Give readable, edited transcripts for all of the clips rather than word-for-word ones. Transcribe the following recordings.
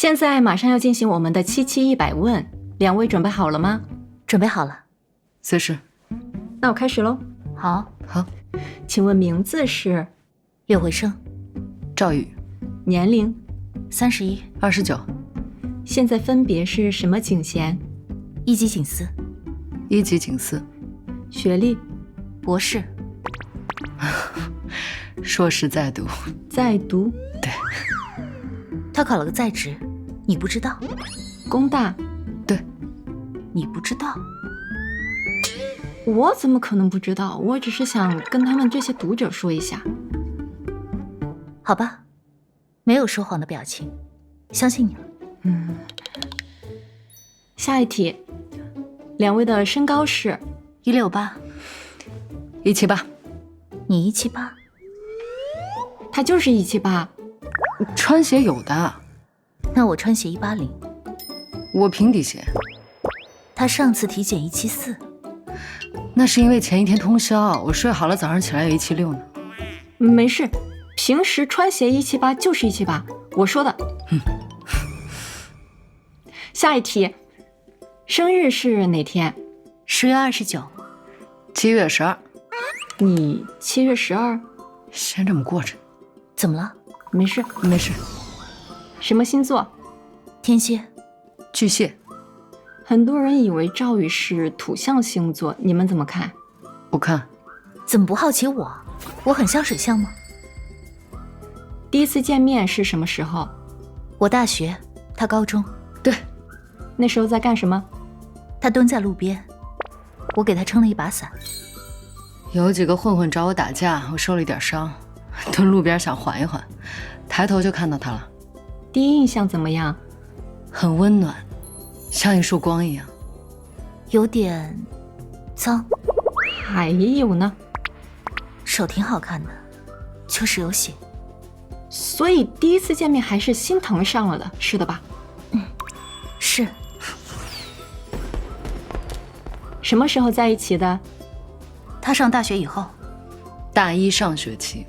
现在马上要进行我们的77-100问，两位准备好了吗？准备好了，随时。那我开始喽。好，请问名字是？岳慧生，赵宇，年龄31， 29，现在分别是什么警衔？一级警司， 1级警司，学历？博士，硕士在读。在读？对。他考了个在职，你不知道？工大？对。你不知道？我怎么可能不知道？我只是想跟他们这些读者说一下。好吧，没有说谎的表情，相信你了。下一题，两位的身高是168， 178，你178，他就是178。穿鞋有的，那我穿鞋180，我平底鞋。他上次体检174，那是因为前一天通宵，我睡好了，早上起来有176呢。没事，平时穿鞋178就是178，我说的。下一题，生日是哪天10月29， 7月12。你7月12？先这么过着。怎么了？没事。没事。什么星座？天蝎，巨蟹。很多人以为赵宇是土象星座，你们怎么看？不看。怎么不好奇我？我很像水象吗？第一次见面是什么时候？我大学，他高中。对。那时候在干什么？他蹲在路边，我给他撑了一把伞。有几个混混找我打架，我受了一点伤，蹲路边想缓一缓，抬头就看到他了。第一印象怎么样？很温暖，像一束光一样。有点脏。还有呢？手挺好看的，就是有血。所以第一次见面还是心疼上了的，是的吧？是。什么时候在一起的？他上大学以后。大一上学期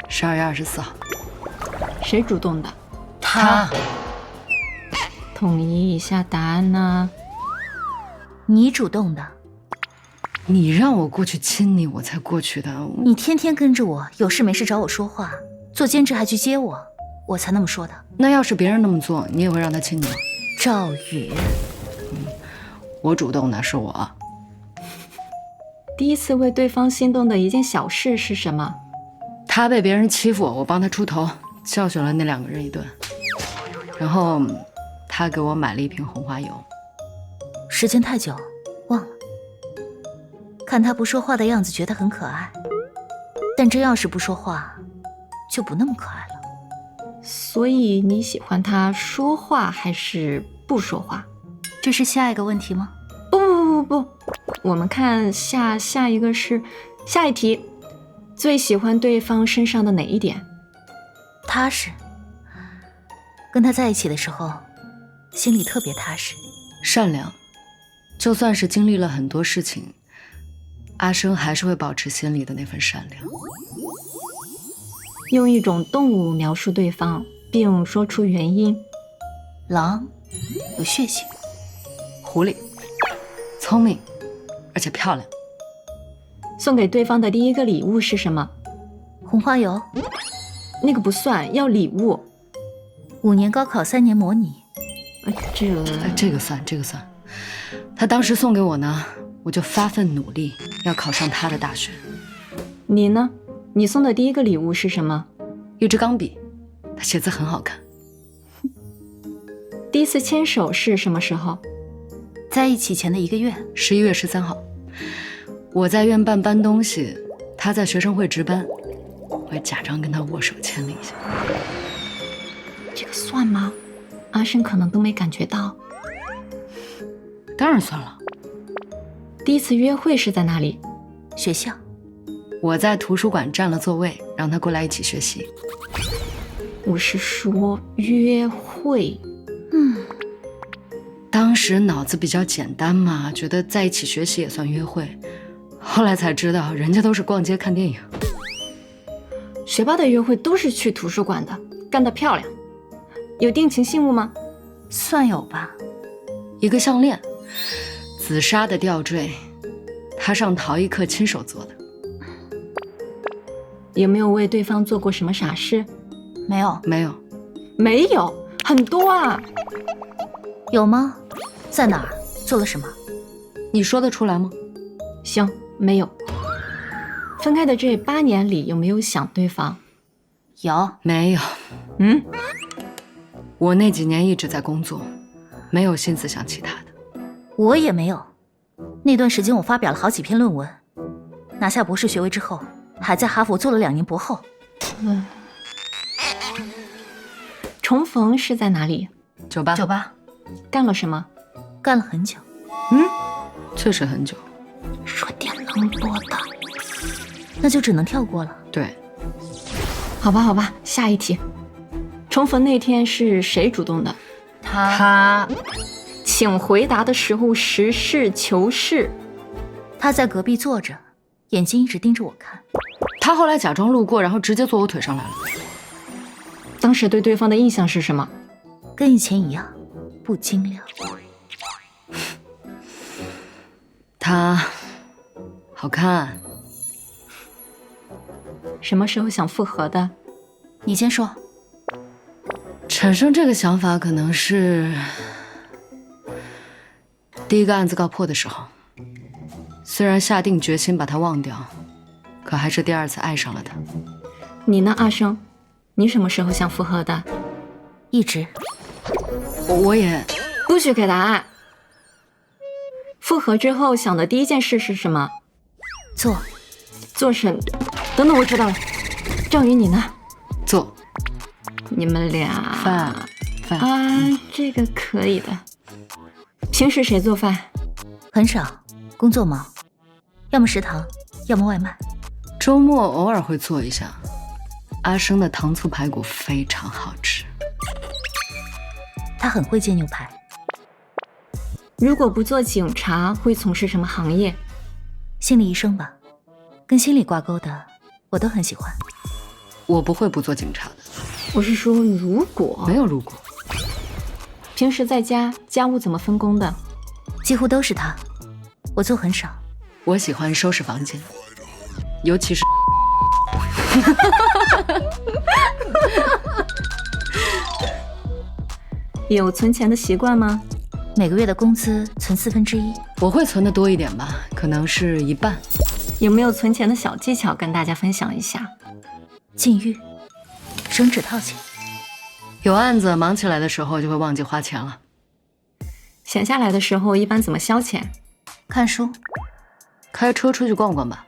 ，12月24号。谁主动的？他。统一一下答案呢？你主动的。你让我过去亲你，我才过去的。你天天跟着我，有事没事找我说话，做兼职还去接我，我才那么说的。那要是别人那么做，你也会让他亲你吗？赵宇，我主动的，是我。第一次为对方心动的一件小事是什么？他被别人欺负，我帮他出头，教训了那2个人一顿，然后他给我买了一瓶红花油。时间太久，忘了。看他不说话的样子，觉得很可爱，但真要是不说话，就不那么可爱了。所以你喜欢他说话还是不说话？这是下一个问题吗？不，我们看下一个是下一题，最喜欢对方身上的哪一点？踏实。跟他在一起的时候，心里特别踏实。善良，就算是经历了很多事情，阿生还是会保持心里的那份善良。用一种动物描述对方，并说出原因。狼，有血性。狐狸，聪明，而且漂亮。送给对方的第一个礼物是什么？红花油。那个不算，要礼物。5年高考3年模拟。这个算。他当时送给我呢，我就发奋努力要考上他的大学。你呢？你送的第一个礼物是什么？一支钢笔，他写字很好看。第一次牵手是什么时候？在一起前的1个月，11月13号。我在院办搬东西，他在学生会值班，我假装跟他握手牵了一下。这个算吗？阿生可能都没感觉到。当然算了。第一次约会是在哪里？学校。我在图书馆占了座位，让他过来一起学习。我是说约会。当时脑子比较简单嘛，觉得在一起学习也算约会，后来才知道人家都是逛街看电影。学霸的约会都是去图书馆的，干得漂亮。有定情信物吗？算有吧。一个项链，紫砂的吊坠，他上陶艺课亲手做的。有没有为对方做过什么傻事？没有。没有。没有，很多啊。有吗？在哪儿？做了什么？你说得出来吗？行，没有。分开的这8年里，有没有想对方？有。没有。我那几年一直在工作，没有心思想其他的。我也没有。那段时间我发表了好几篇论文，拿下博士学位之后，还在哈佛做了2年博后。重逢是在哪里？酒吧。酒吧。干了什么？干了很久。确实很久。说点能播的，那就只能跳过了。对。好吧，下一题。重逢那天是谁主动的？他。请回答的时候实事求是。他在隔壁坐着，眼睛一直盯着我看。他后来假装路过，然后直接坐我腿上来了。当时对对方的印象是什么？跟以前一样，不精亮。他好看。什么时候想复合的？你先说。产生这个想法可能是第一个案子告破的时候，虽然下定决心把他忘掉，可还是第2次爱上了他。你呢，阿生？你什么时候想复合的？一直。我也不许给答案。复合之后想的第一件事是什么？做什？等等，我知道了。赵宇，你呢？做。你们俩饭啊，这个可以的。平时谁做饭？很少，工作忙，要么食堂，要么外卖。周末偶尔会做一下。阿生的糖醋排骨非常好吃。他很会煎牛排。如果不做警察，会从事什么行业？心理医生吧，跟心理挂钩的我都很喜欢。我不会不做警察的。我是说如果。没有如果。平时在家家务怎么分工的？几乎都是他，我做很少。我喜欢收拾房间，尤其是有存钱的习惯吗？每个月的工资存1/4。我会存的多一点吧，可能是1半。有没有存钱的小技巧跟大家分享一下？禁欲，省纸套钱。有案子忙起来的时候就会忘记花钱了。闲下来的时候一般怎么消遣？看书。开车出去逛逛吧。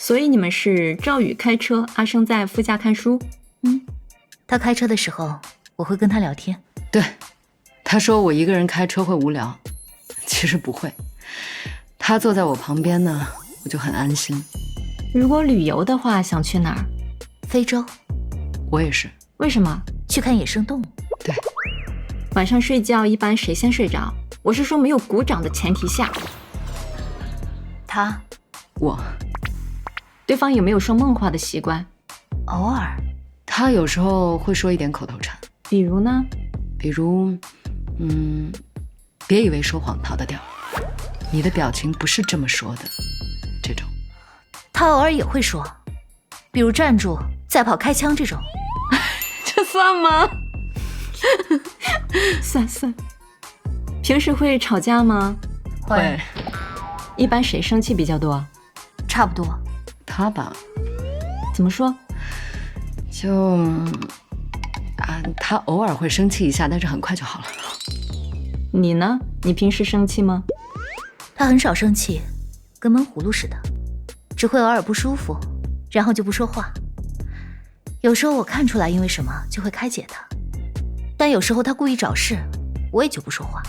所以你们是赵宇开车，阿生在副驾看书？他开车的时候我会跟他聊天。对，他说我一个人开车会无聊，其实不会。他坐在我旁边呢，我就很安心。如果旅游的话，想去哪儿？非洲。我也是。为什么？去看野生动物。对。晚上睡觉一般谁先睡着？我是说没有鼓掌的前提下。他。我。对方有没有说梦话的习惯？偶尔。他有时候会说一点口头禅。比如呢？比如，别以为说谎逃得掉，你的表情不是这么说的，这种。他偶尔也会说，比如站住再跑开枪这种。这算吗？算。平时会吵架吗？会。一般谁生气比较多？差不多。他吧。怎么说？他偶尔会生气一下，但是很快就好了。你呢？你平时生气吗？他很少生气，跟闷葫芦似的，只会偶尔不舒服，然后就不说话。有时候我看出来因为什么就会开解他，但有时候他故意找事，我也就不说话，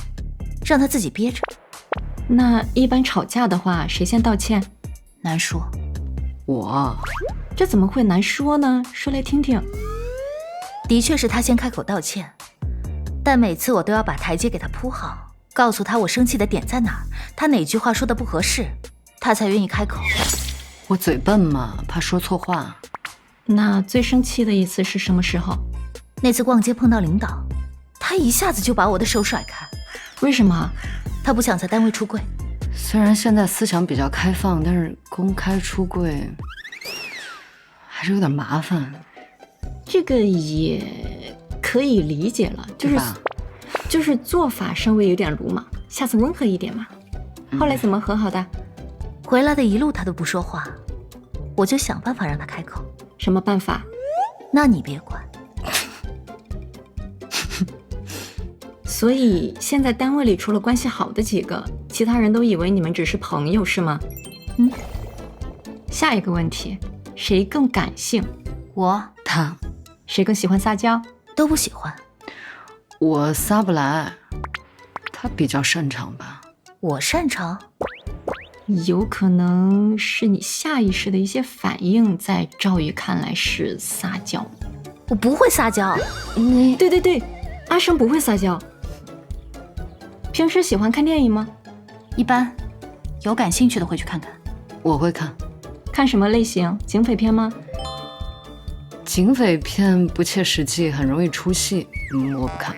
让他自己憋着。那一般吵架的话，谁先道歉？难说。我。这怎么会难说呢？说来听听。的确是他先开口道歉，但每次我都要把台阶给他铺好，告诉他我生气的点在哪儿，他哪句话说的不合适，他才愿意开口。我嘴笨嘛，怕说错话。那最生气的一次是什么时候？那次逛街碰到领导，他一下子就把我的手甩开。为什么？他不想在单位出柜。虽然现在思想比较开放，但是公开出柜还是有点麻烦。这个也可以理解了，就是做法稍微有点鲁莽，下次温和一点嘛。后来怎么和好的？回来的一路他都不说话，我就想办法让他开口。什么办法？那你别管。所以现在单位里除了关系好的几个，其他人都以为你们只是朋友是吗？下一个问题，谁更感性？我他谁更喜欢撒娇？都不喜欢。我撒不来，他比较擅长吧。我擅长？有可能是你下意识的一些反应，在赵宇看来是撒娇。我不会撒娇。对，阿生不会撒娇。平时喜欢看电影吗？一般，有感兴趣的会去看看。我会看。看什么类型？警匪片吗？警匪片不切实际，很容易出戏。我不看。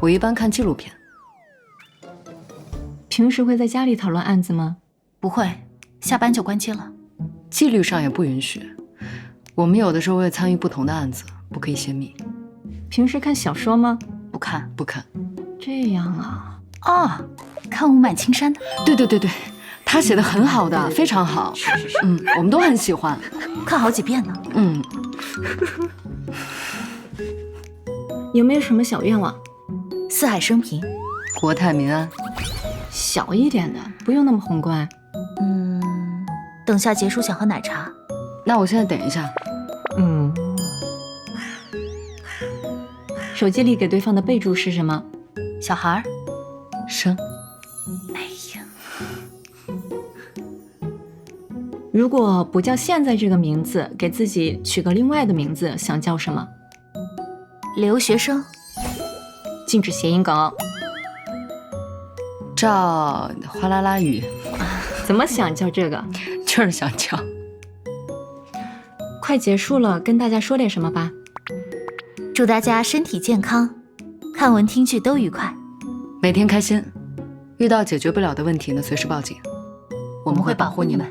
我一般看纪录片。平时会在家里讨论案子吗？不会，下班就关机了。纪律上也不允许。我们有的时候会参与不同的案子，不可以泄密。平时看小说吗？不看。不看。这样啊。看吴满青山的。对，他写的很好的，非常好。是。我们都很喜欢，看好几遍呢。有没有什么小愿望？四海升平，国泰民安。小一点的，不用那么宏观。等下结束想喝奶茶。那我现在点一下。手机里给对方的备注是什么？小孩儿。生。哎呀，如果不叫现在这个名字，给自己取个另外的名字，想叫什么？留学生。禁止谐音梗。赵哗啦啦雨。怎么想叫这个？就是想叫。快结束了，跟大家说点什么吧。祝大家身体健康，看文听剧都愉快，每天开心。遇到解决不了的问题呢，随时报警，我们会保护你们。